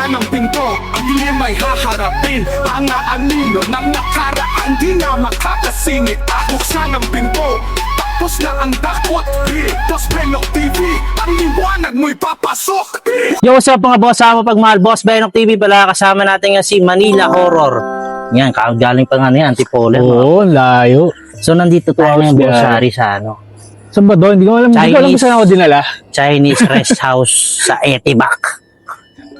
buksan ang pinto, ang hindi may haharapin. Ang aanino ng nakaraan, di na makakasingit. Buksan ang pinto, tapos na ang dakwat. Boss Benok TV, ang liwanag mo'y papasok. Yo, what's up mga boss? Sama pagmahal, Boss Benok TV pala. Kasama natin nga si Manila Horror. Yan, galing pa nga niya, Antipolo. Oo, layo. So, nandito tayo ng Boss Harry sa ano? Saan ba doon? Hindi ko alam kung saan ako dinala. Chinese rest house sa Etibac.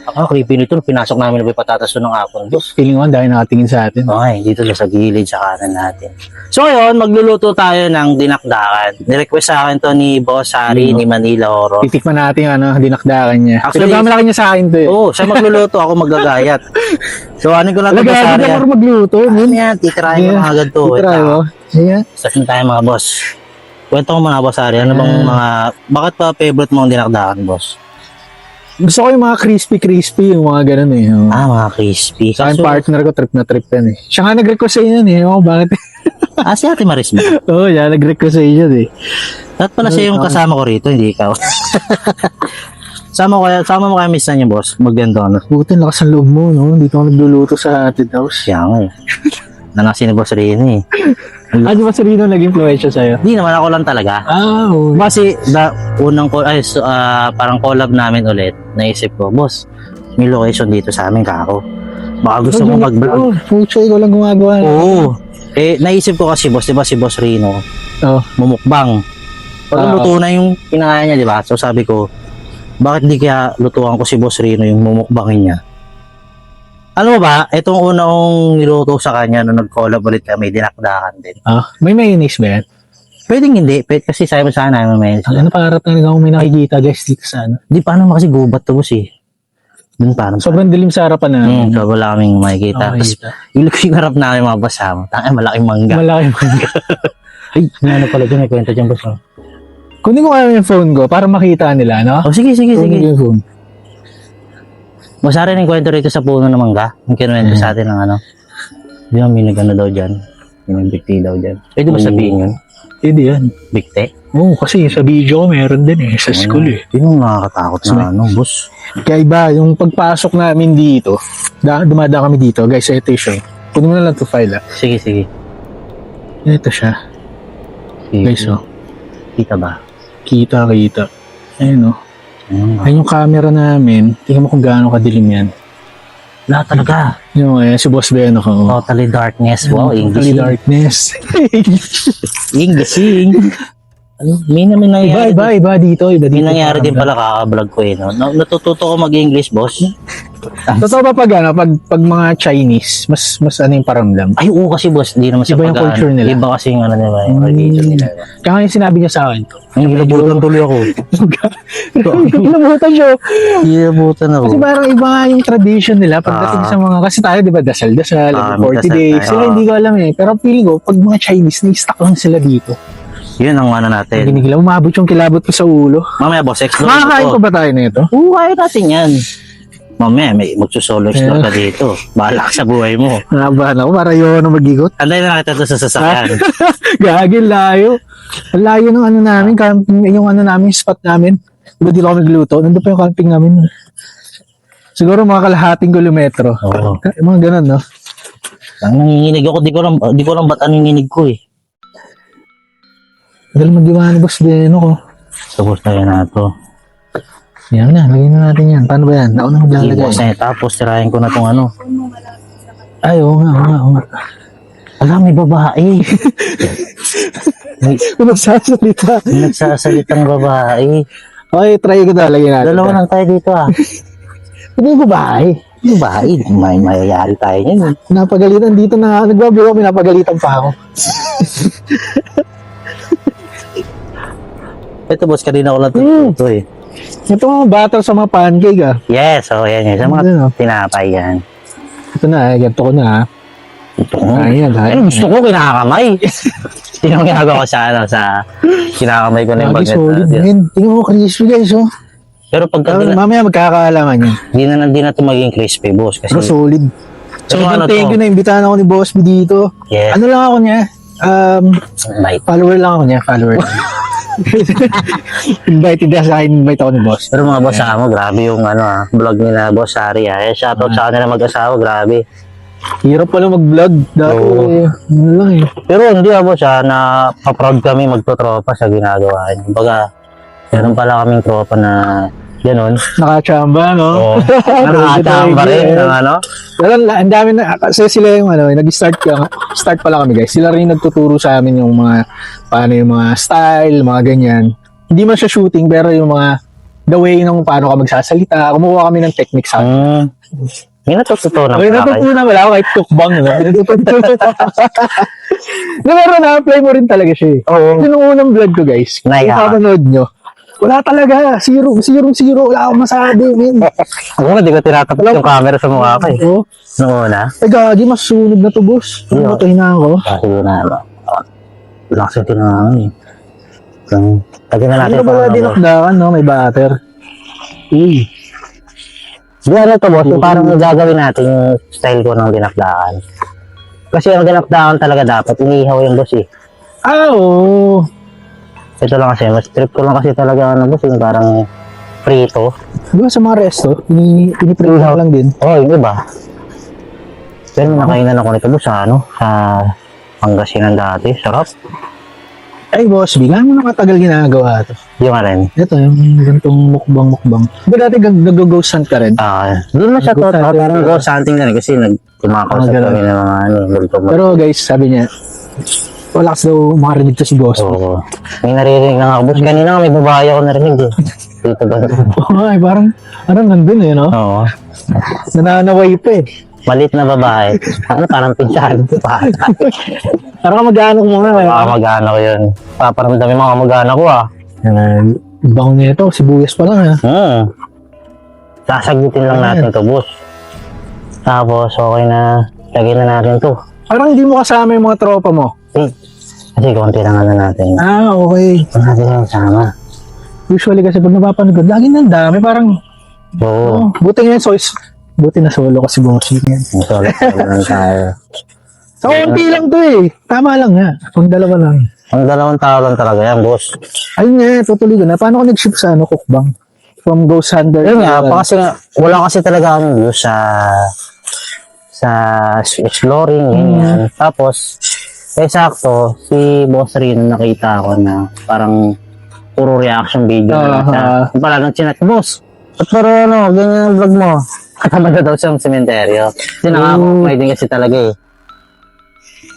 Ako, creepy nito. Pinasok namin na patatas doon ng hapon, boss. Feeling ko dahil nakatingin sa atin. Okay, dito sa gilid sa kanan natin. So, ngayon, magluluto tayo ng dinakdakan. Nirequest sa akin to ni Boss Harry, ni Manila Horror. Titikman natin ano, dinakdakan niya. Actually, pinagmamalaki niya sa akin to eh. Oo, siya magluluto, ako magagayat. So, ano ko na ito, Boss Lagay Harry? ako magluto. Ano yan? Titirahin ko na agad to. Titirahin mo? Sige. Start na tayo mga boss. Kwento ko mga boss, Harry. Ano bang bakit pa favorite mo ang dinakdakan, boss? Gusto ko yung mga crispy, yung mga ganun eh. Mga crispy. Sa akin partner ko, trip na trip yan eh. Siya nga nag-request sa inyo eh. Bakit? Si Ate Maris ba? Oo, yan, nag-request sa inyo eh. Dapat pala siya yung kasama ko rito, hindi ikaw. Sama mo kaya miss na niyo, boss. Maganda na. Buti lakas ang loob mo, no? Dito ako nagluluto sa atin house. Siya nga eh. Nanasin ni Boss Rino eh. Di ba si Rino nag-influensya sa'yo? Hindi naman, ako lang talaga. Oo. Kasi parang collab namin ulit. Naisip ko, boss, may location dito sa amin, kako. Baka gusto mo mag-vlog. Oo, pucha, ikaw lang gumagawa. Oo. Naisip ko kasi, boss, di ba si Boss Rino, mumukbang. Pero luto na yung kinakaya niya, di ba? So sabi ko, bakit di kaya lutuan ko si Boss Rino yung mumukbangin niya? Ano ba? Itong unang niluto sa kanya nung nag-collab ulit kami, dinakdakan din. May mayonnaise ba yan? Pwedeng hindi. Kasi sabi mo sa akin, may mayonnaise. Ano parang talaga kung may nakikita guys dito sa ano? Di paano kasi gubat to, boss eh. Dun parang. Sobrang dilim sa harapan namin. So wala kaming makikita. Tapos yung harap namin mga boss ha. Malaking mangga. Malaking mangga. Ay, ano pala dyan, may kwento dyan, boss. Kunin ko kaya yung phone ko para makita nila, no? Sige. Kunin ko yung phone. Masari ng kwento rito sa puno ng mangga. Yung kinuwento sa atin ng ano. Di ba may nagano daw dyan? May bigti daw dyan. Pwede ba sabihin yun? Hindi yan. Bigti? Oo, kasi sa video ko meron din eh. Sa school eh. Yun yung nakakatakot na boss. Kaya iba, yung pagpasok namin dito, dumadaan kami dito. Guys, ito yung show. Kunin mo na lang to file Sige. Ito siya. Sige. Guys, Kita ba? Kita. Ayun Ayun yung camera namin. Tingnan mo kung gaano kadilim yan. Wala talaga. Yung si Boss Beno ko. Totally darkness. Wow, Totally English. darkness. English. May nangyari. Iba dito. May nangyari din pala kaka-vlog ko eh. No? Natututo ko mag-English, boss. Totoo ba pag mga Chinese, mas ano yung paramdam? Ay, oo kasi boss. Hindi naman sa Iba yung culture nila. Iba kasi yung ano nila. Yung religion nila. Kaya nga yung sinabi niya sa akin. Ang hilabutan tuloy ako. Hilabutan siya. Hilabutan ako. Kasi parang iba nga yung tradition nila pagdating sa mga, kasi tayo diba dasal-dasal, 40 days. Sila hindi ko alam eh. Pero feeling ko, pag mga Chinese, na-stuck lang sila dito. Yun ang ano natin. Ginigila, umabot yung kilabot ko sa ulo. Mamaya boss, explore Makakain ko pa ba tayo nito? Oo, kaya natin yan. Mamaya, may magsusolo explore ka dito. Bahala ka sa buhay mo. Nabahan ako, para yun ang mag-igot. Anday na nakita to sa sasakyan. Gagil, layo. Ang layo ng ano namin, yung ano namin, spot namin. Diba di lang ako nagluto? Nandun pa yung camping namin. Siguro mga kalahating kilometro. Oo. Mga ganun, no? Ang nanginginig ako, di ko lang ba't nanginginig ko eh. Dahil mag-iwan ni Boss Beno ko. Tapos na yan na ito. Yan na, lagyan na natin yan. Paano ba yan? Nauna ko lang Tapos na yan. Tapos tirahin ko na itong ano. Ay, oo nga. Alam, may babae. Nagsasalita. Nagsasalitang babae. Okay, try ko na. Lagyan natin. Dalawa lang tayo dito ah. Hindi yung babae. Babae, may mayayari tayo yan. Napagalitan dito na. Nagbablog ako, pinapagalitan pa ako. Ito boss, kanina ko lang ito eh. Ito mga butter sa mga pancake Yes, yan. Sa mga tinapay yan. Ito na, ganito ko na Ito ko. Ayan. Gusto ko kinakamay. Yun ang ginagawa ko sa kinakamay ko na yung bagnet. Solid, man. Tingnan mo, crispy guys, Pero pagka mamaya magkakaalaman yan. di na ito maging crispy, boss. Kasi Solid. So, ano thank you na. Imbitahan ako ni Boss B dito. Yes. Ano lang ako niya? Bite. Follower lang ako niya. Invite, hindi sa akin, invite ako ni boss. Pero mga boss mo, grabe yung vlog nila Boss Ari shoutout sa kanila mag-asawa, grabe. Hirap pala mag-vlog. Dati, Oo. ano lang eh. Pero hindi boss na pa-proud kami magtotropa sa ginagawa niya. Kumbaga, meron pala kaming tropa na gano'n. Nakachamba, no? Oo. Nakakachamba rin ng Pero ang dami na, kasi sila yung nag-start pala kami guys. Sila rin nagtuturo sa amin yung mga, paano yung mga style, mga ganyan. Hindi man siya shooting, pero yung mga, the way ng paano ka magsasalita, kumuha kami ng technique sa amin. May natututunan Okay, pa kayo. natutunan wala ako kahit cookbang, no? Natutunan. Pero na-apply mo rin talaga siya eh. Oo. Yung unang vlog ko guys, kung Naya. papanood nyo, wala talaga, zero, wala akong masabi, man. Ako nga, di ko tinatapat yung camera sa mukha ko eh. Oo. Noong una. Eh, gagi, mas sunog na to, boss. Ano to, hinaan ko? Kasi yun lakas yung tinangan eh. Lagyan na natin Ano ba boss. dinakdakan, no? May butter. Di to boss, yung parang gagawin natin yung style ko ng dinakdakan. Kasi ang dinakdakan talaga dapat, inihaw yung boss eh. Oo. Ito lang kasi, mas trip ko lang kasi talaga boss, yung parang prito. Di ba sa mga resto, piniprito lang din. Yung iba. Pero nakainan ako nito boss sa sa Pangasinan dati, sarap. Ay, boss, bigla mo na matagal ginagawa to. Yung rin. Ito, yung gantong mukbang. Ba dati nag-ghost hunt ka rin? Doon na siya to, Nag-ghost hunting parang ka. ghost hunting na rin kasi kumakausap ganun. kami ng mga multo mo. Pero guys, sabi niya, wala kasi daw makarinig to si boss. Oo. May naririnig na nga ako. Boss, kanina nga may babae ako narinig eh. Dito ba? Ay, parang nandun eh, no? Oo. Nananaway pa eh. Malit na babae. Parang pinsahan ko pa. Parang mag-ano mo nga. Mag-ano ko yun. Paparamdamin mga mag-ano ko Bang nito, sibuyas pa lang ha. Sasagutin lang natin to, boss. Tapos, okay na. Lagyan na natin to. Parang hindi mo kasama yung mga tropa mo. Kasi konti lang natin. Okay. Huwag natin lang sama. Usually kasi pag napapanood ko, lagi nang dami. Parang, Oo. buti nga buti na solo kasi bossing yan. Solid lang tayo. So, konti lang to eh. Tama lang nga. Kung dalawa lang. Ang 2 tao lang talaga yan, boss. Ayun nga, tutuloy ko na. Paano ko nag-ship sa cookbang? From Ghost Hunter. Yun nga, kasi wala kasi talaga akong view sa exploring, ganyan. Tapos, sakto, si Boss Rin nakita ko na parang puro reaction video na siya. Yung pala, nang chinat, boss, at pero ganyan ang vlog mo. Katama na daw siyang sementeryo. Kasi nakaka-apply din kasi talaga eh.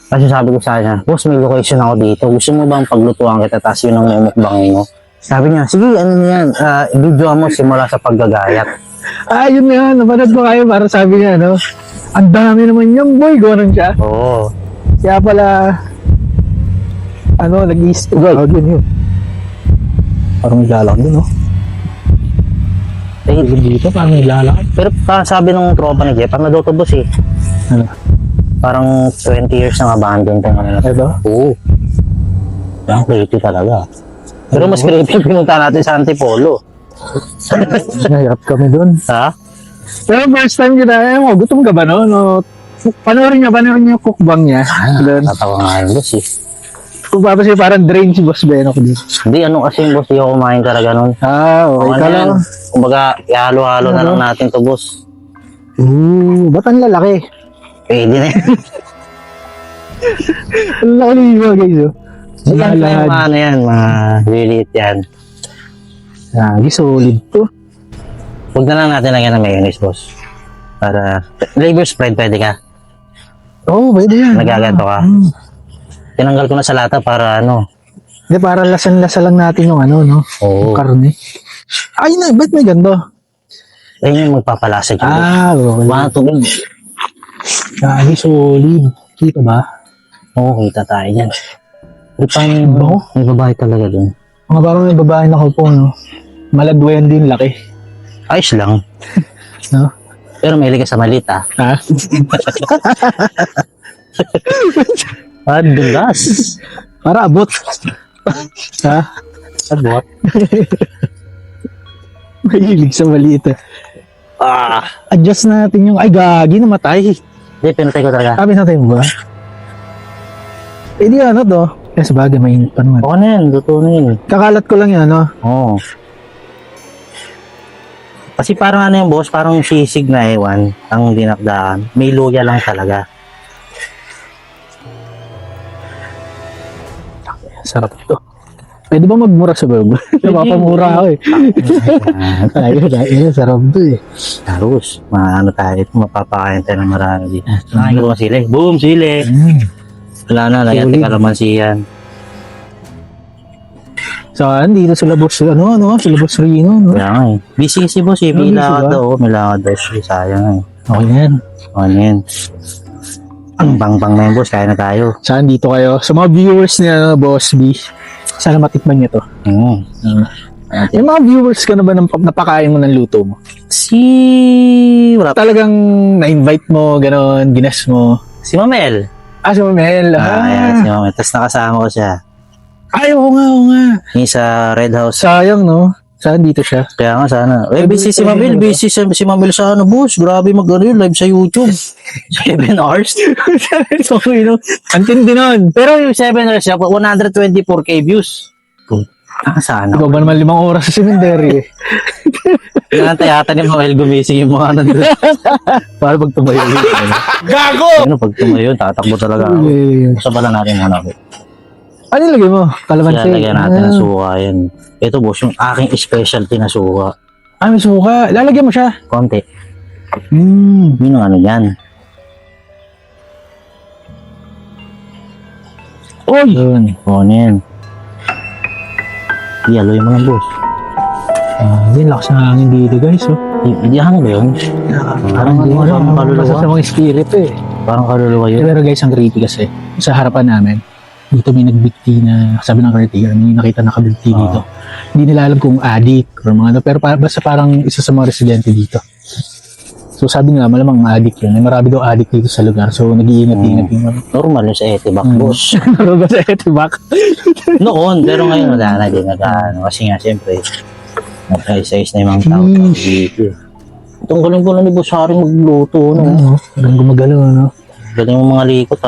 Kasi sabi ko sa kanya, boss, may location ako dito. Gusto mo bang paglutuan kita, tapos yun ang mumukbangin mo? Sabi niya, sige, ano yan, video mo simula sa paggagayat. Yun nga, napanood ko kayo para sabi niya, no? Ang dami naman yung boy, gano'n siya. Oo. Kaya pala, nag-i-stay. Yun. Parang naglalakad dun, no? Dito, parang naglalakad. Pero parang sabi ng tropa ni Jeff, ang nadotobos eh. Ano? Parang 20 years nang abandoned tong ano na. Ito? Oo. Ang creepy talaga. Pero mas creepy pinunta natin sa Antipolo. Nahirap kami dun. Ha? Pero first time ginaya mo, gutom ka ba, no? Panoorin niyo yung cookbang niya. Doon. Tatawa nga yung boss eh. Kung papasya parang drain si Boss Ben ako dito. Hindi, kasi yung boss, di ako kumain talaga nun. Okay. Ano yan? Kumbaga, ihalo-halo na lang natin to, boss. Ba't ang lalaki? Pwede na yan. Ang lalaki ng iba, guys, oh. Yan pa yung mga ano yan, mga lilit yan. Lagi, solid to. Huwag na lang natin lagyan ng mayonnaise, boss. Para, flavor spread, pwede ka. Pwede yan. Nagaganto ka. Tinanggal ko na sa lata para Hindi, para lasan-lasa lang natin yung no? Oo. Yung karne. Ay, ba't may ganito? Ayun yung magpapalasa dyan. Okay. Mga tubig. Lagi, solid. Kita ba? Oo, kita tayo dyan. May babae talaga dun. Mga parang may babae na po, no? Maladwayan din, laki. Ayos lang. No? Pero may ka sa malit, Ha? Dulas. Para abot. Ha? Abot. Mahilig sa maliit. Adjust natin yung, ay gagi, namatay. Hindi, pinatay ko talaga. Sabi natin ba? Eh di to, Sa bagay, mainit pa naman. Okay na yan, luto na yun. Kakalat ko lang yan, no? Oo. Kasi parang ano yung boss, parang sisig na ewan ang dinakdaan. May luya lang talaga. Sarap to. Pwede ba magmura sa burger? Napapamura ako eh. Ayun, sarap to eh. Tarus, maano tayo ito, mapapakain tayo ng marami dito. Nakain ko mga sili. Boom, sili! Wala na, lagyan tayo kalamansiyan. Saan? Dito sa Labos, sa Labos Rino, no? Kaya nga eh. Busy si boss eh, may Busy lakad ba? daw. May lakad daw siya, sayang eh. Okay na yan. Okay na yan. Ang bang-bang na yun boss, kaya na tayo. Saan dito kayo? Sa mga viewers niya, Boss B, sana matikman niyo to. Yung mga viewers ka na ba napakain mo ng luto mo? Wala pa. Talagang na-invite mo, gano'n, ginas mo. Si Mamel. Si Mamel. Ayan, si Mamel. Tapos nakasama ko siya. Ay, oo nga. Yung sa Red House. Sayang, no? Saan dito siya? Kaya nga sana. Busy si Mamel. Busy si Mamel sa ano, boss. Grabe live sa YouTube. 7 hours. So, antindi nun. Pero yung 7 hours siya, 124k views. Sana. Ikaw ba naman 5 oras sa cemetery eh? Nantay yata ni Mamel gumising yung mga nandun. Para pag tumayo yun. Gago! Ano, pag tumayo, tatakbo talaga ako. Gusto pala natin hanapin. Ano lagay mo? Kalamansi? Kaya lagyan natin ng suka yan. Ito boss, yung aking specialty na suka. May suka. Lalagyan mo siya. Konti. Yun yung ano yan. Oy! Yun. Yan. Aloy mo lang boss. Yun, lakas ng hangin dito guys. Oh. Hindi hangin ba yun? Parang Hindi mo alam. kaluluwa. Basta sa mga spirit eh. Parang kaluluwa yun. Pero guys, ang creepy kasi. Sa harapan namin, dito may nagbigti na, sabi ng caretaker, may nakita nakabigti dito. Hindi nila alam kung addict or mga ano, pero basta parang isa sa mga residente dito. So sabi nila, malamang addict yun. May marami daw addict dito sa lugar. So nag-iingat-ingat yung Normal yun sa Etibac boss. Ano ba sa Etibac? Noon, pero ngayon wala na din nag-ano. Kasi nga siyempre, nag-size na yung mga tao dito. Itong galing-galing ni Boss Harry magluto. No? Parang gumagalaw, no? Galing yung mga likot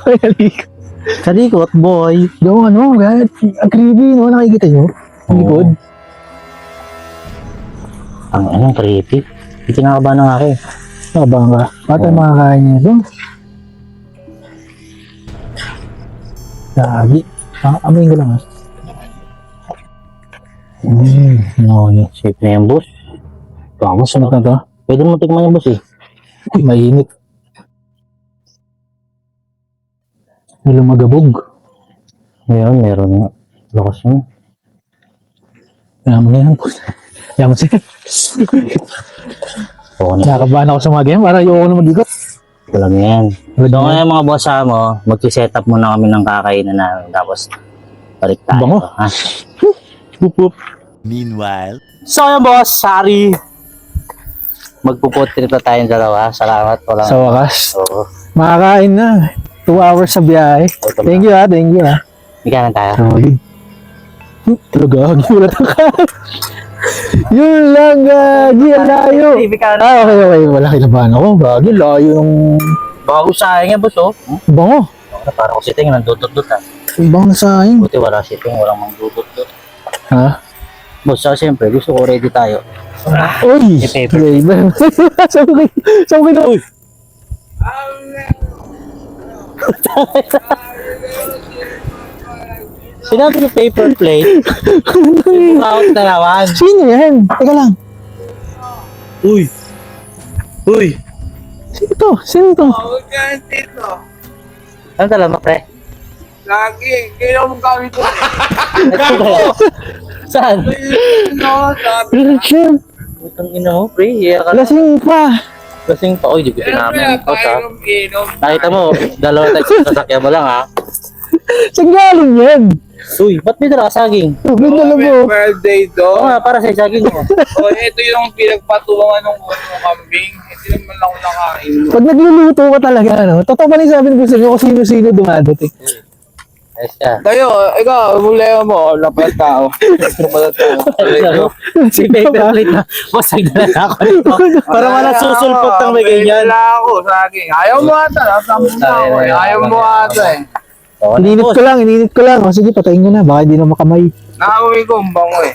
Kaya likod. Sa likot, boy. Yung ano, God, ang creepy, no? Nakikita nyo? Ang likod. Ang anong creepy. Itinakabahan na nga ako. Nakabahan ka. Bata makakain niya ito. Lagi. Amoyin ko lang, ha? No, safe na yan, boss. Vamos, sunod na to. Pwede mo tikman yung boss eh. Uy, mainit. May lumagabog. Meron nga. Lakas mo. Yaman na yan. Yaman siya. Oo na. Nakabahan ako sa mga game para ayoko na mag-ikot. Alam mo yan. So ngayon mga boss mo, mag-set up muna kami ng kakainan namin. Tapos, balik tayo. Bango. Ha? Pup. Meanwhile, So yan boss, sorry. Magpupot trip na tayong dalawa. Salamat po lang. Sa wakas. Oo. Makakain na. 2 hours sa biyahe. Thank you, ha. Thank you, ha. Ikaw tayo. Solid. Talaga, giulat ka. Yun lang, Gagi, ang layo. Okay. Wala kilabahan ako. Gagi, layo ng Bago sayang yan boss oh. bango. Parang ko siting nandudot-dot ha. Bango sa akin. Buti wala siting, walang mangdudot-dot. Ha? Boss, siyempre, gusto ko ready tayo. Uy! May paper. Sabi ko. Uy! Sinabi ko paper plate. Out na naman. Sino yan? Teka lang. Uy! Sino to? Huwag ka dito. Ano talaga, pre? Lagi. Kaya mo gamit ko. Saan? No, sabi. Lasing. Putang ina mo, pre. Hiya ka na. Lasing pa. Kasing pa. Uy, di ko sinabi. Painom-inom. Nakita mo, dalawa tayo sa sasakyan mo lang ha. Saan galing yan? Uy, ba't may dala ka saging? May dala mo. Birthday Oo to. nga, para sa saging mo. O, ito yung pinagpatungan ng kambing. Ito naman ako nakain. Pag nagluluto ka talaga, ano? Totoo pa rin sabi ko sa inyo kung sino-sino dumadating. Ayos siya. Kayo, ikaw, problema mo. Lapad tao. Lapad tao. Si paper plate na. Boss, nagdala na ako nito. Para wala susulpot ng may ganyan. Wala ako, saging. Ayaw mo ata. Nasama mo ako eh. Ayaw mo ata eh. Oo, Ininit ko lang, ininit ko lang. O sige, patayin ko na. Baka hindi na makamay. Nakauwi ko, ang bango eh.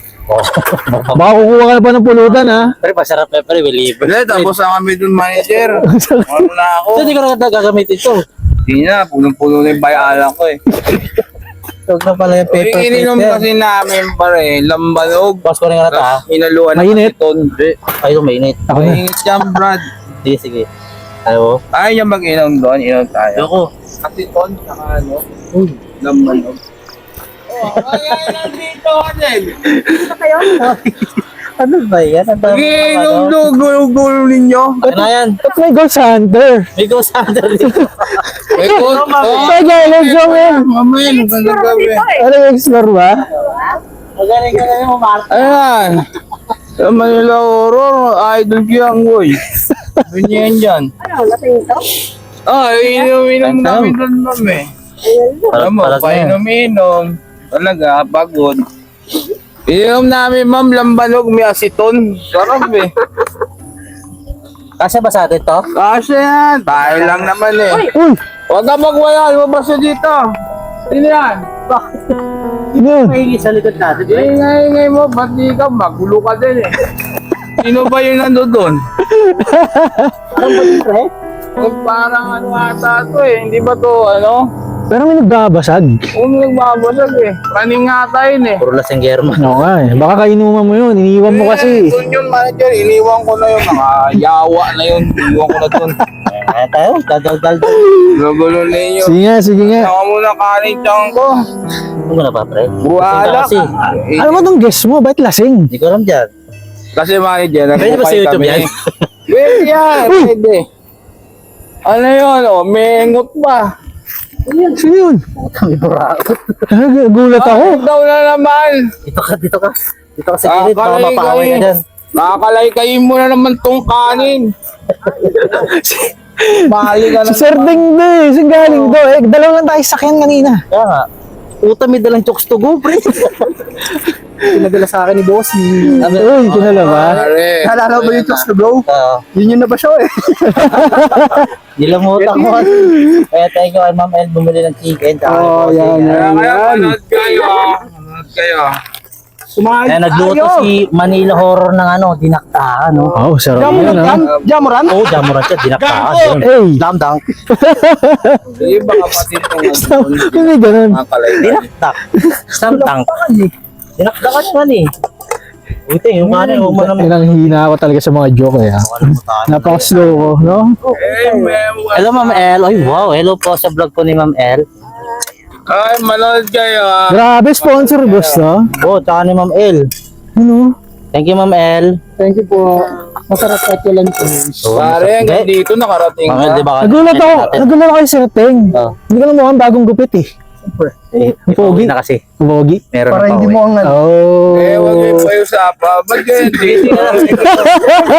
Baka kukuha ka na pa ng pulutan, ha? Pre, masarap na pre, believe. Wala, tapos na kami dun, manager. Ano na ako? So, hindi ko na gagamitin ito. Hindi na, punong-puno na yung bayalan ko eh. Huwag na pala yung paper plate Ininom yan. kasi namin pare, lambanog. Pasko na nga na ta. Tapos inaluan ng Mainit? asiton. Ay, ito mainit. Ako na. Mainit yan, Brad. Sige, sige. Ayaw. Ayaw niya mag-inom doon, inom tayo. Ayoko. Asiton, saka ano, lambanog. Oh, kaya nandito ka din. Ano ba yan? Ang dami Mag-inom ano? doon, gulo-gulo ninyo. Ano na yan? Ba't may ghost hunter? May ghost hunter dito. May kut. Sige, let's go, man. Mamaya, magandang gabi. Ano yung explore ba? Magaling ka na yung umarte. Ayan. Sa Manila Horror, idol ko yan, boy. Ganyan dyan. Ano, lasing ito? Ah, inom namin doon, ma'am eh. Alam mo, Parang yan. painom-inom. Talaga, pagod. Inom namin, ma'am, lambanog, may asiton. Sarap eh. Kasya ba sa atin to? Kasi yan, tayo lang naman eh. Uy! Huwag ka magwala, lumabas na dito. Sino yan? Ano yun? May sa likod natin. Ingay-ingay mo, ba't di ka? Magulo ka din eh. Sino ba yung nando doon? Parang ba yung pre? Parang ano ata to eh, hindi ba to ano? Pero may nagbabasag. Kung nagbabasag eh, kaning nga tayo eh. Puro lasing German. Oo nga eh. Baka kainuman mo yun. Iniwan mo kasi. Doon yun, manager, iniwan ko na yun, mga yawa na yun, iniwan ko na doon. Kaya tayo, dal-dal-dal. Gulo ninyo. Sige nga, sige nga. Saka muna kanin tiyang ko. Ano mo na ba pre? Buhala Kasi, ka. Ano ba tong guess mo? Ba't lasing? hindi ko alam dyan. Kasi manager, Pwede ba sa nagpapay YouTube kami. yan? Pwede yan, pwede. Ano yun, oh, mengot pa. Sino yun? Kami buraot. Gulat ako. Bakit daw na naman? Dito ka, dito ka. Dito ka sa gilid, baka Kalay, mapaaway ka kalay. dyan. Nakakalaykayin mo na naman tong kanin. Bali ka na. Si Sir Ding do eh. Saan galing do eh? Dalawa lang tayo sakyan kanina. Kaya nga. Puta, may dalang chokes to go, pre. Pinadala sa akin ni Boss. Uy, kinala ba? Pare. Nalala ba yung Chokes to Go? Yun na ba siya eh? Nilamutan ko. Kaya thank you kay Ma'am El, bumili ng chicken. Oh, yan, yan. Kaya manood kayo. Manood kayo. Kaya nagluto si Manila Horror ng ano, dinaktaan, no? Oh, sarap yun ha. Jamuran? Oo, jamuran siya, dinaktaan. Ganun. Hey! Slam dunk. Yung baka pati itong Hindi ganun. nakalaykayin. Dinaktak. Slam dunk. Dinaktakan yan eh. Buti, yung kanin, huwag mo naman. Ilang hina ako talaga sa mga joke eh ha. Napaka-slow ko, no? Eh, mewa. Hello Ma'am El. Ay wow, hello po sa vlog po ni Ma'am El. Ay, manood kayo ah. Grabe, sponsor boss no? Oh, tsaka ni Ma'am El. Ano? Thank you Ma'am El. Thank you po. Masarap at yun lang po. Oh, Pare, hanggang Hindi. dito nakarating Ma'am El, di ka. ba? Nagulat ako. Nagulat ako kay Sir Teng. Oh. Hindi ko na mukhang bagong gupit eh. Eh, Ang pogi. na kasi. Pogi. Meron na pauwi. ang ano. Oh. Eh, huwag kayo pa yung sapa. Ba't kayo dito?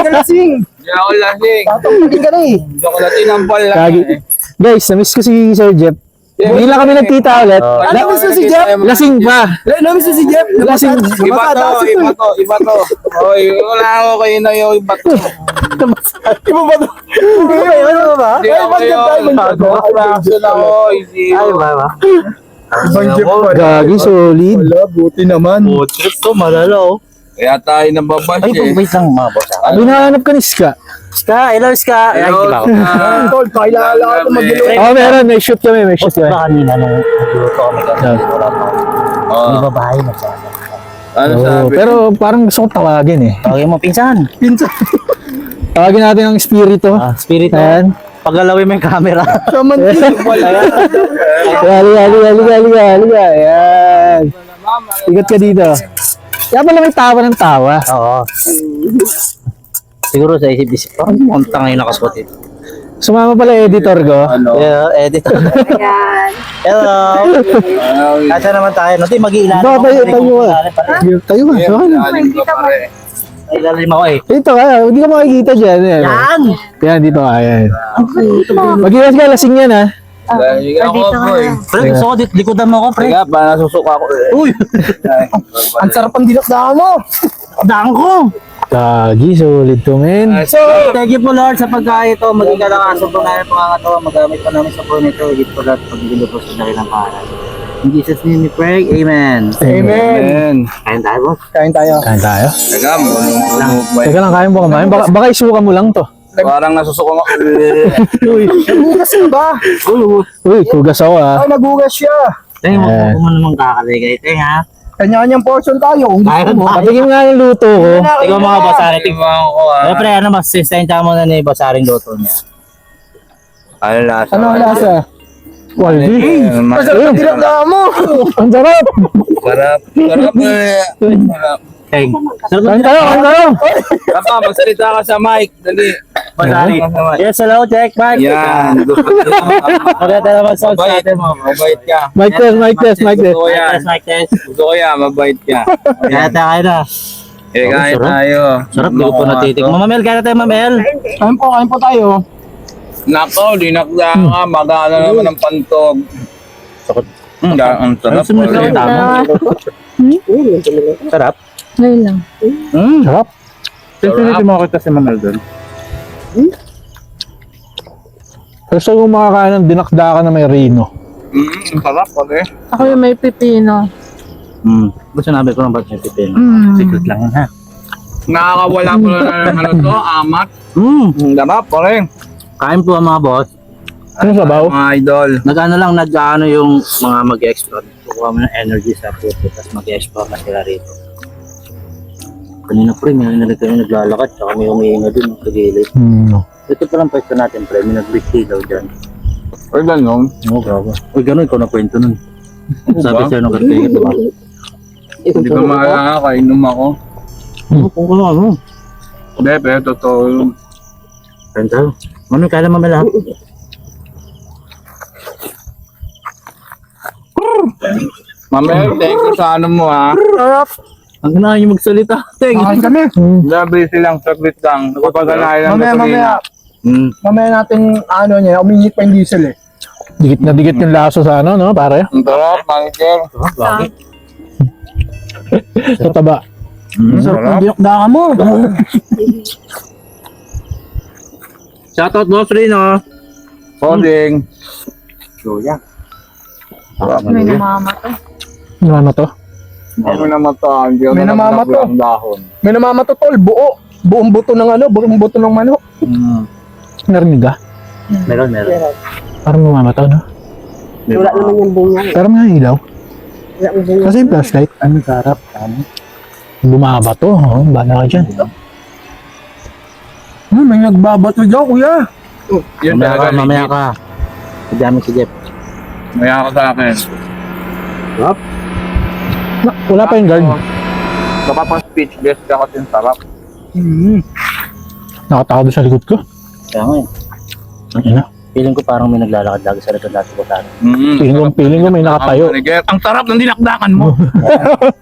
Lasing. Hindi ako lasing. Tatapagin ka na eh. Hindi ako natinampal lang Kagi. eh. Guys, namiss ko si Sir Jeff. Hindi lang kami nagkita ulit. Oh. Namiss ko si Jeff. Lasing pa. Namiss ko si Jeff. Lasing. Iba to, iba to, iba to. Oy, wala ako kayo na yung iba to. Iba ba to? Ano ba? Hindi ako yun. Fraction ako, easy. Ay, ba? Gagi, solid. Wala, buti naman. Oh, trip to, malala oh. Kaya tayo nababash Ay, eh. wait lang mga boss. ah. Binahanap ka ni Ska. Ska, hello Ska. Ay, di ba ako? Tol, kailangan ako mag-ilo. Oh, meron. May shoot kami. May shoot Post kami. ba kanina nung nagluto kami kasi wala pa. May babae na siya. Ano Oh, sabi? pero parang gusto ko tawagin eh. Tawagin mo, pinsan. Tawagin natin ang espiritu. Spirit mo. Ayan. Pagalawin mo yung camera. Halika. Ayan. Ikat ka dito. Kaya pala may tawa ng tawa. Oo. Siguro sa isip-isip ko, ang tanga yung nakasuot ito. Sumama pala editor ko. Ano? Yeah, editor. Ayan. Hello. Kasi naman tayo, no? Di mag-iilan. Ba, tayo ka. Tayo ka. So, ano? Ilalim ako eh. Dito ka. Hindi ka makikita dyan. Ayan. Yan! Yan, dito ka. Ayan. Mag-iwas ka. Lasing yan ha. Dahil ako, boy. Pre, gusto ko dito, likodan mo ako, pre. Kaya pa, nasusuka ako. Uy! Ang sarap ang dinakdakan mo. Daan ko! Kagi, solid to, men. Thank you po Lord sa pagkain ito. Maging kalakasan po namin pangangatawa. Magamit pa namin sa po nito. Higit po lahat pagbigilo po sa dakilang pangalan. In Jesus' name we pray. Amen. Amen. Kain tayo boss. Kain tayo. Teka, mulong-mulong ba? Teka lang, kain mo kumain. Baka isuka mo lang to. Parang nasusuko ako. Nagugas ka ba? Uy, kugas ako ah. Nagugas siya. Tingnan mo kung ano namang kakaligay. Tingnan ha. Kanya-kanyang portion tayo. Kung gusto mo. Patigim nga yung luto ko. Tingnan mo mga boss Aring. Tingnan ko Pero pre, ano mas sustenta mo na ni boss Aring luto niya. Ano lasa? Ano ang lasa? Quality. Masarap tinagdaan mo. Ang sarap. Sarap. Sarap eh. Sarap. Teng. Sarap Kain tayo, kain tayo. Papa, magsalita ka sa mic. Dali. boss Aring. Yes, hello, check, Mike. Yan. Maganda naman sa Mabait. natin mo. Mabait ka. Mic test, mic test, mic test. Gusto ko yan. Mike test. Gusto ko yan. Mabait ka. Kaya tayo na. Eh, kain sarap. tayo. Sarap, di ko po natitik. Mamamel, kaya tayo mamel. Kain po tayo. Nako, dinakda ka. Magana naman ang pantog. Sakot. Ang sarap. Sumunod ka tama. Sarap. Ngayon lang. Sarap. Sarap. mo kita si Mamel doon. Gusto kong makakain ng dinakdakan na may rino. Ang sarap pare. Ako yung may pipino. Gusto namin ko ng ba't yung pipin. Mm. Secret lang yan ha. Nakakawala ko na ano to, amat. Ang sarap pare. Kain po ang mga boss. Ano sabaw? Mga idol. Nag-ano lang, nag-ano yung mga mag-explore. Kukuha mo ng energy sa puto, tapos mag-explore na sila rito. Kanina pre, may narinig kami naglalakad, tsaka may umiinga dun sa gilid. Ito palang pwesto natin pre, may nag-brick daw dyan. Ay, ganun. Oo, grabe. Uy, gano'n, ikaw na kwento nun. Sabi sa'yo ng kartiga, diba? Hindi ko maalala, kainom ako. Kung ano. Hindi, pero totoo yun. Kwento. Mami, kaya naman may lahat. Mamel, thank you sa ano mo ha. Ang ganahan yung magsalita. Teng. Kain kami. Labi silang saglit lang. Kapaganayan lang Mamaya natin ano niya, uminit pa yung diesel eh. Dikit na dikit yung laso sa ano, no, pare? Ang sarap, manager. Sa taba. Sarap ng dinakdakan mo. Shoutout boss Rino. Coding. Luya. May namamatay. Ano to? Ako naman to, hindi ako May namamato. ng dahon. May namamato tol, buo. Buong buto ng ano, buong buto ng manok. Narinig ka? Meron. Parang mamamataw, no? Wala naman yung bunga. Pero may ilaw. Wala naman yung Kasi yung flashlight. Ano sarap? Ano? Bumaba to, oh. Bala ka dyan. May nagbabato dyan, kuya. Yun talaga, Mamaya ka. Madami si Jeff. Maya ka sa akin. Wala pa yung guard. Baka pang speechless ka kasi sarap. Nakatakot doon sa likod ko. Kaya nga eh. Ang ina. Feeling ko parang may naglalakad lagi sa likod dati ko sana. Feeling ko may nakatayo. Ang sarap ng dinakdakan mo.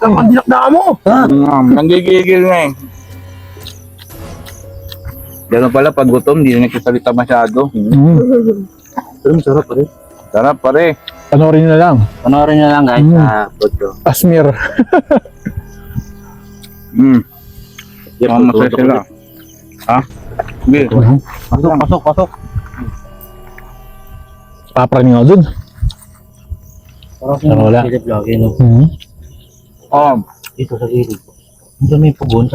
Ang dinakdaan mo. Nanggigigil na eh. Ganun pala, pag gutom, hindi na nagsasalita masyado. Pero masarap pa rin. Sarap pare. Panoorin nyo na lang. Panoorin nyo lang guys sa vlog ko. Asmir. Jeff, Masaya sila. Ha? Sige. Pasok. Papraning ako dun. Parang Pero wala. Philip lagi no. Dito sa gilid. Sa may pugon.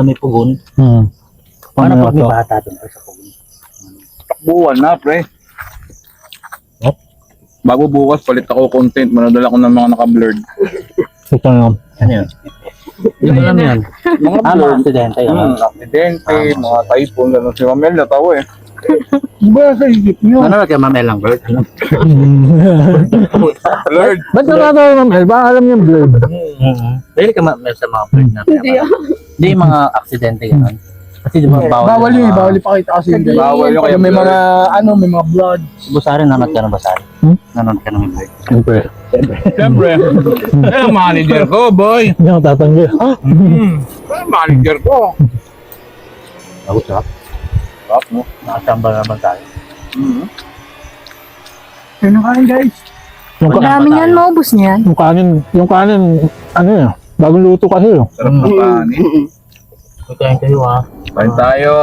Paano pag may bata doon sa pugon? Takbuhan na, pre. Bago bukas, palit ako content. Manadala ko ng mga naka-blurred. Ito na lang. Ano yun? Hindi mo alam yan. Mga Mga blurred. aksidente. Aksidente, mga typhoon, gano'n. Si Mamel natawa eh. Ba sa isip nyo? Ano kay Ma'am Elang Bird? Blurred. Ba't nakatawa ng Mel? Baka alam niya yung blurred. Dahil ka Ma'am sa mga bird na hindi yung mga aksidente gano'n. Kasi di ba Bawal yun, bawal ipakita kasi yun. Bawal yung Kaya may mga, may mga blood. Busarin, nanonood ka ng Busarin? Nanonood ka ng bird? Siyempre. Siyempre. Yan ang manager ko, boy. Hindi ako tatanggi. Yan ang manager ko. Ako sarap. Sarap mo. Nakasambal naman tayo. Kaya nakain guys. Yung Dami niyan, maubos niyan. kanin, ano yun, bagong luto kasi yun. Sarap ng kanin. Magkain kayo ha. Kain tayo.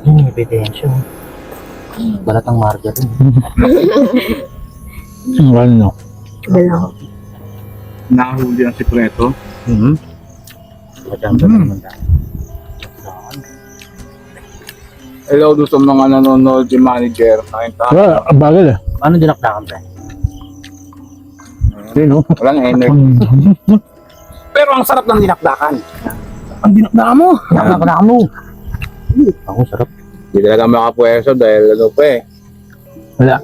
Yung ebidensya. Balat ang margarine. Ano? Dalawa. Nahuli ang sikreto. Maganda naman tayo. Hello doon sa mga nanonood si manager. Kain tayo. Ang bagal eh. Ano dinakdakan tayo? Yun, no? Walang energy. Pero ang sarap ng dinakdakan. Ang dinakdaka mo. Dinakdakan mo. Ako sarap. Hindi talaga makapwesto dahil ano pa eh. Wala.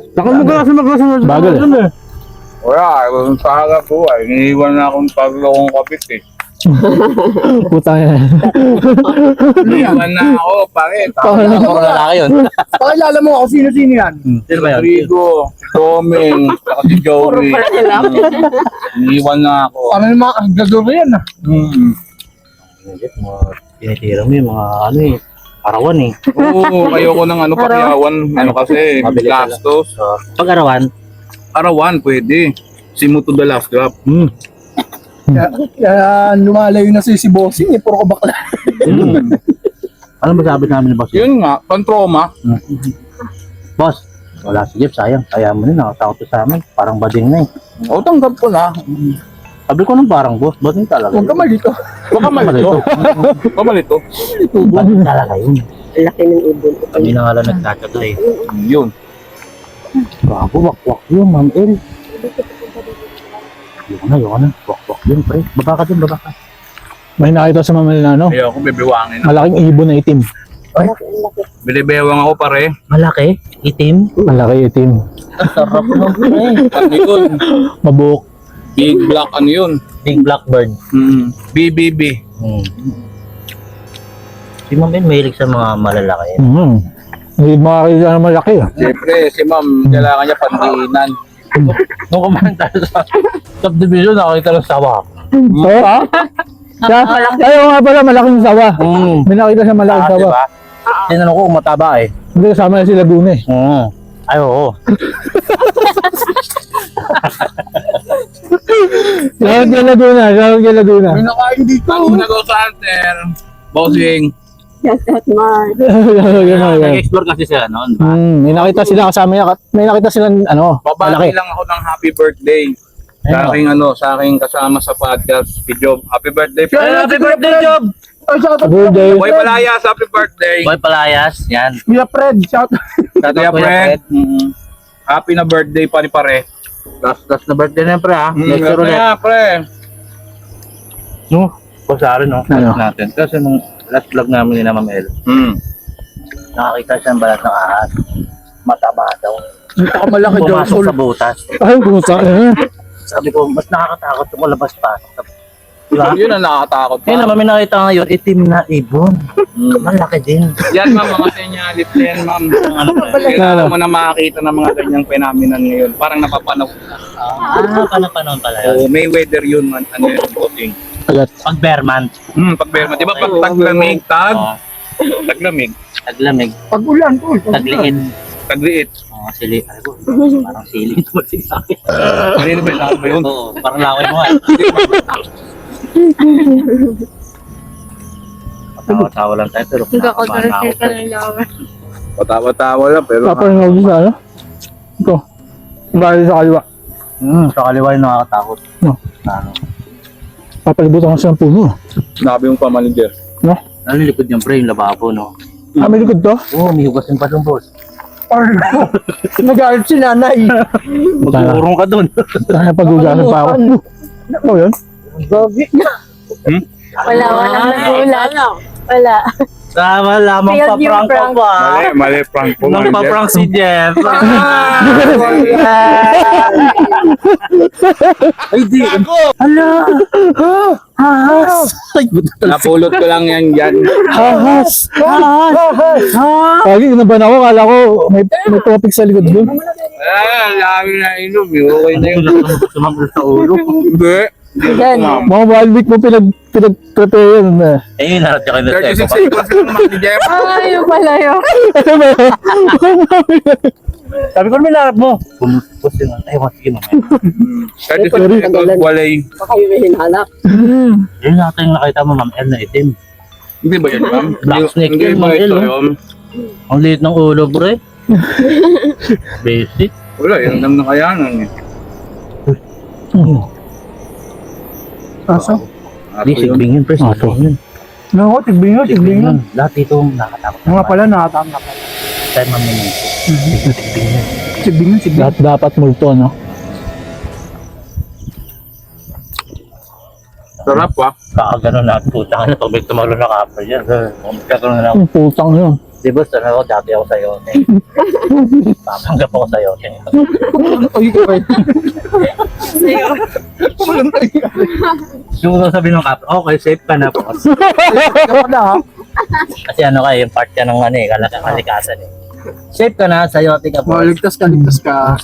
Bagal eh. Wala, kung sa harap ko ay iniiwan na akong paglokong kapit eh. Putang yan. Iniiwan na ako, pare. Puro lalaki yun. Pakilala mo ako sino-sino yan. Sino ba yun? Rodrigo, si Doming, saka si Joey. Iniiwan na ako. Kami ng mga kasgaduro yan ah. Tinitira mo yung mga ano eh. Arawan eh. Oo, ayoko ng ano pakiyawan. Ano kasi, Mabilis na lang. gastos. Pag arawan, Arawan, pwede. Simo to the last drop. Kaya lumalayo na si Bossing eh. Puro ko bakla. ano ba sabi namin ni boss? Yun nga, pantroma. Boss, wala si Jeff, sayang. Kaya mo rin, nakatakot sa amin. Parang bading na eh. O, tanggap ko na. Sabi ko nung parang boss, bading talaga. Huwag ka malito. Huwag ka malito. Huwag ka malito. Bading talaga yun. Laki ng ibon. Kami na nga lang nagtatsaga eh. Yun. Bago, wakwak yun, Ma'am El. Yun na. Wakwak yun, pre. Baba ka dun, baba ka. May nakita sa mamali na ano. Ayoko, bibiwangin. Malaking ibon na itim. Bilibewang ako, pare. Malaki, itim. Malaki itim. Sarap mo, pre. Paglikod. Mabuhok. Big black, ano yun? Big blackbird. BBB. Si Ma'am El, mahilig sa mga malalaki. Hindi makakita na malaki ah. Siyempre, si ma'am, kailangan niya pandiinan. Nung kumain tayo sa subdivision, nakakita ng sawa. Oo ah? Ayaw nga pala, malaking sawa. May nakita siya malaking sawa. Diba? Tinanong ko kung mataba eh. Hindi kasama na si Laguna eh. Ay, oo. Shoutout kay Laguna. May nakain dito. Ako nag-o-center. Bossing. Shoutout, Mark. Nag-explore kasi sila noon. May nakita sila kasama niya. May nakita sila ano, Babati malaki. lang ako ng happy birthday. Sa aking sa aking kasama sa podcast, si Job. Happy birthday. Happy birthday, Job! Birthday. Boy Palayas, happy birthday. Boy Palayas, yan. Kuya Fred, shout Kuya Fred. Happy na birthday pa ni pare. Last na birthday na yan, pre, ha? Next year ulit. Kaya, pre. No? Kusari, no? Ano? Natin. Kasi nung last vlog namin ni na Ma'am El, nakakita siya ng balat ng ahas. Mataba daw. malaki daw. Pumasok sa butas. Ay, puta. Sabi ko, mas nakakatakot kung labas pa. Diba? Yun ang nakakatakot Kaya pa. naman may nakita ngayon, itim na ibon. Malaki din. Yan ma'am, mga senyalip yan ma'am. Kailangan mo na makakita ng mga ganyang phenomenon ngayon. Parang napapanaw. Panapanoon pala yun. Oh, may weather yun man. Ano yun, bossing. Agat. Pag Bearman. Pag Berma, di ba pag taglamig, taglamig, Taglamig. Pag ulan, tol. Tagliit. tagliit. Sili. Ay ko, parang sili ito sa akin. Kanino ba yung ba yun? Oo, parang laway mo nga. Tawa-tawa lang tayo pero kinakabahan na ako. Patawa-tawa lang pero Papanood mo sa ano? Ito. Bali sa kaliwa. Sa kaliwa yung nakakatakot. No. Ano? Papalibutan ko sa puno. sinabi yung pamanager. Ano yung likod yung pre, yung lababo, no? Ah, may likod to? Oo, may hugas yung pasong boss. Nagalit si nanay. Magurong ka dun. Kaya pag-ugasan pa ako. Ano yun? Wala nagulat. Wala. Tama lamang Failed yung pa-prank ka prank. pa. Mali prank po. Nang pa-prank si Jeff. Ay, di. Hala. Ahas. Ay, Napulot ko lang yan dyan. Ahas! Pagi, inaban ako. Kala ko may topic sa likod dun. Lami na inom. Okay na yun. Sumagal sa ulo. Hindi. Yan. Mga 1 week mo pinag-prepare yun. Eh, narat ka kayo na 36 seconds lang naman ni Jeff. Ay, yung pala yun. Sabi ko naman narap mo. Pumustos yun. Ay, sige mo. 36 seconds, walay. Baka yung may hinalak. Yun natin yung nakita mo, Ma'am El na itim. Hindi ba yun, ma'am? Black snake Hindi yun, ba Ma'am ito El, oh. yun? Ang liit ng ulo, pre. Basic. Wala, yun lang nakayanan eh. Aso? Hindi, sigbing yun, pre. Sigbing yun. No, tigbingan, tigbingan. Lahat dito nakatakot. Mga pala, nakatama ka. Tayo maminito. Sigbing yun. Tigbingan, tigbingan. Lahat dapat multo, no? Sarap ah. Kakagano na, putang na, pag may tumalo na kapal yan. Kakagano na ako. Ang putang yun. Di ba, sana ako, dati ako sa'yo. Papanggap ako sa'yo. Uy, kaway. Yung sabi ng kapal, okay, safe ka na po. Kapag na, ha? Kasi ano ka, yung part ka ng ano eh, kalikasan eh. Safe ka na, sayote ka po. Ligtas ka, ligtas ka.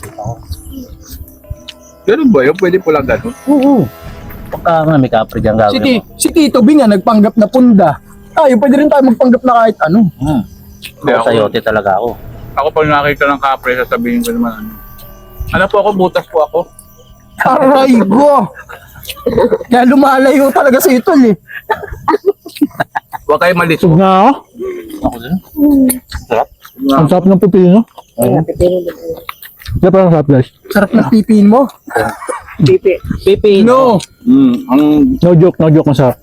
Ganun ba yun? Pwede pala ganun. Oo. Pagka nga may kapre dyan gagawin mo. Si Tito Bing nga, nagpanggap na punda. Tayo, pwede rin tayo magpanggap na kahit ano. Ako sayote talaga ako. Ako pag nakita ng kapre, sasabihin ko naman ano. Ano po ako? Butas po ako. Aray ko! Kaya lumalayo talaga sa ito eh. Huwag kayo maliso. Sug na ako. Ako din. Sarap. Ang sarap ng pipino. Kaya parang sarap, guys. Sarap ng pipin mo. Pipi. No! Ang No joke, masarap.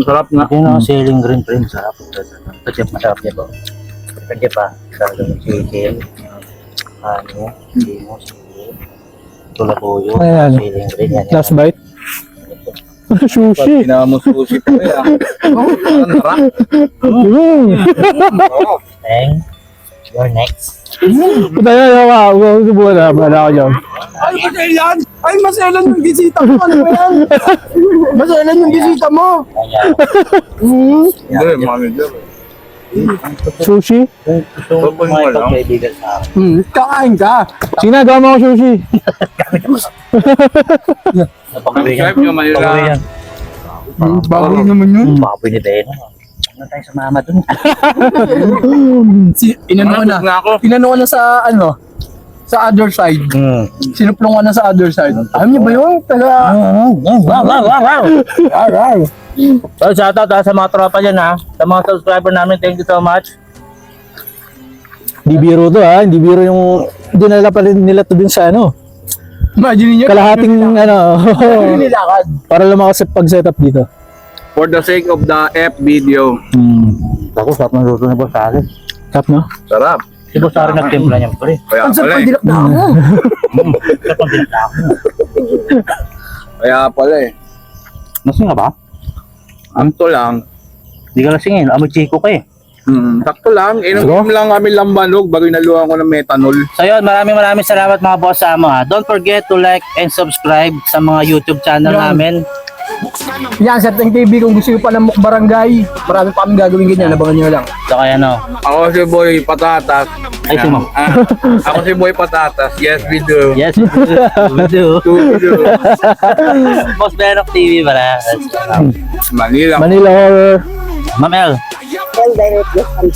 sarap na. Yun ang ceiling green print. Sarap. Ketchup masarap niya po. Ketchup pa. Sarap ng chicken. Ano. Sino. Tulabuyo. Ayan. Ceiling green. Yan. Last bite. Sushi. Ginawa mo sushi po eh. Ang sarap. Teng. You're next. Puta yan, ako. Subuhan na. Bahala ako dyan. Ay, maselan! Ay, maselan yung bisita mo! Ano ba yan? Maselan yung bisita mo! Kaya. Hindi, manager. Sushi? Gusto mo mga ipagkaibigan sa akin. Kakain ka! Sige na, gawa mo ako sushi. Subscribe nyo, Manila. Pag-uwi yan. Bago naman yun. Baka pinitayin. Ano tayo sa mama dun? Inano na. Nga ako. Inano na sa ano? Sa other side. Sinuplong na sa other side. Alam niyo ba yun? Taga... Wow. So, shoutout sa mga tropa dyan ha. Sa mga subscriber namin, thank you so much. Di biro to ha. Hindi biro yung dinala pa rin nila to dun sa ano. Imagine niyo. Kalahating ano. Nilakad. Para lumakas sa pag-setup dito. For the sake of the F video. Ako, sarap ng luto ni Boss Ari. Tap no? Sarap. Si Boss Ari nagtimpla niyan, pre. Kaya Ang sarap pala ang eh. dilak na ako. Sarap ang pinatako. Kaya pala eh. Lasing nga ba? Anto lang. Hindi ka lasingin. Amoy chiko ka eh. Sakto lang. Inom lang kami lambanog bago inaluhan ko ng methanol. So yun, maraming salamat mga boss sa mo ha. Don't forget to like and subscribe sa mga YouTube channel namin. Yan, Serteng TV, kung gusto nyo pa ng mukbarangay, marami pa kami gagawin ganyan, abangan nyo lang. So kaya no. Ako si Boy Patatas. Ay, sino? Ako si Boy Patatas. Yes, we do. Yes, we do. We do. Boss Benok TV pala. Manila. Manila Horror. Ma'am El.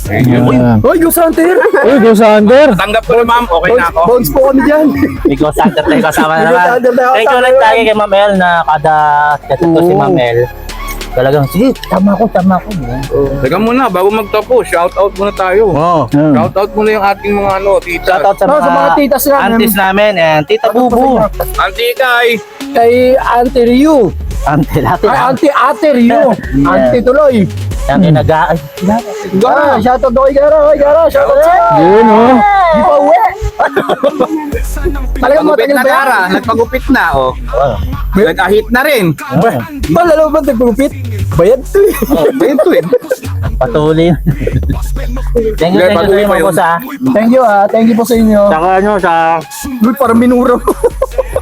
Ayan. Hoy, Ghost Hunter! Uy, go sa under. Tanggap ko na ma'am. Okay na ako. Bones po kami dyan! Ikaw sa tayo kasama na naman. Thank you ulit tayo kay Ma'am El na kada katuto si Ma'am El. Talagang, sige, tama ko. Teka muna, bago magtapos, shoutout muna tayo. Oh. Shoutout muna yung ating mga tita. Shoutout sa Oh, sa mga titas namin. aunties namin. And Tita Bubu. Auntie Kai. Kay Auntie Ryu. Auntie natin. Ay, Ate Ryu. Auntie tuloy. Yan ay nag-aay. Gara, shoutout daw kay Gara. Kay Gara, shoutout sa'yo. Yun oh. Di pa uwi. Talagang Pagupit matagal na ba yan? Tara. Nagpagupit na, oh. Nag-ahit na rin. Ba, lalo ba nagpagupit? Bayad to eh. Ayun to eh. Patuloy. Thank you sa inyo mga boss ha. Thank you po sa inyo. Saka ano, sa Uy, parang minura mo.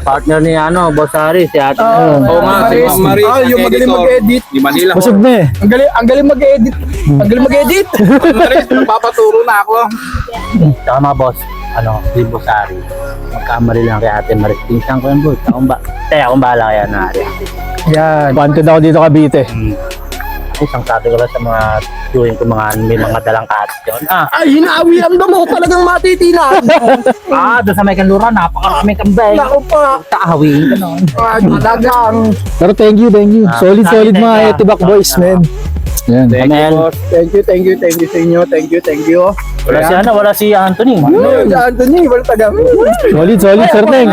partner ni Boss Ari, si Ate. Oo nga, si Ma'am Maris. Ah, yung magaling editor. mag-edit. Di Manila. Busog na eh. Ang galing mag-edit. Ang galing mag-edit. Ma'am Maris, magpapaturo na ako. Saka mga boss, si Boss Ari. Magkamali lang kay Ate Maris. Pinsan ko yung boss. Akong bahala kaya na Ari. Yan. Wanted ako dito Cavite. Isang sabi ko lang sa mga viewing ko may mga dalang kaats yun. Ay, hinaawian mo. Talagang matitina. Doon sa may kanlura, napakaraming kambay. Naku pa. Taawin ka noon. Talagang. Pero thank you. Solid Thank you. mga Etibak boys, man. Yan. Thank you, Amel. boss. Thank you sa inyo. Thank you. Wala si Anthony. Ano, Anthony, wala taga. Solid, Sir Neng.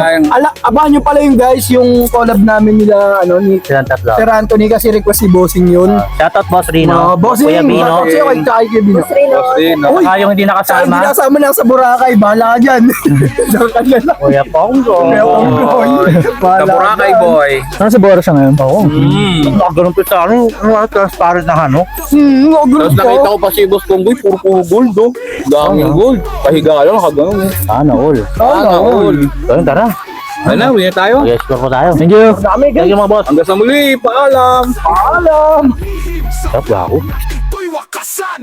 Abangan nyo pala yung guys, yung collab namin nila, ni Silang tatlo. Sir Anthony kasi request si Bossing yun. Shoutout Boss Rino. Bossing, Kuya Bino. kasi ako kay Bino. Boss Rino. Uy, Saka yung hindi Saan nakasama. hindi kasama lang sa Boracay, bahala ka dyan. Diyan ka dyan. Kuya Pongo. Kaya Onggoy. Bahala Sa Boracay, ka. boy. Ano sa Bora siya ngayon? Oo. Ganun pa sa ano, transparent na ano. Gulo Tapos nakita ko pa si Boss Kongboy, puro gold, oh. Daming gold. Pahiga lang, nakagano'n. Sana all. Sana all. Ayun, tara. Ano na, win na tayo. Mag-explore po tayo. Thank you. Thank you mga boss. Hanggang sa muli, paalam. Paalam. Sarap ba ako? Ito'y wakasan.